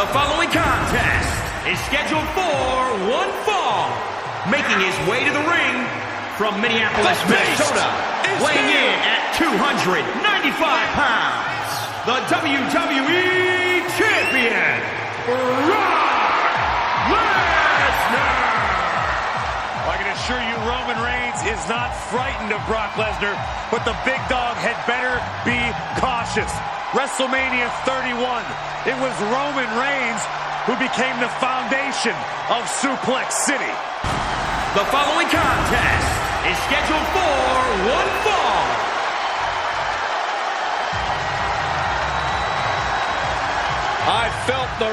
The following contest is scheduled for one fall. Making his way to the ring from Minneapolis, Minnesota, weighing in at 295 pounds, the WWE Champion, Brock Lesnar. I can assure you Roman Reigns is not frightened of Brock Lesnar, but the big dog had better be cautious. WrestleMania 31, it was Roman Reigns who became the foundation of Suplex City. The following contest is scheduled for one fall. I felt the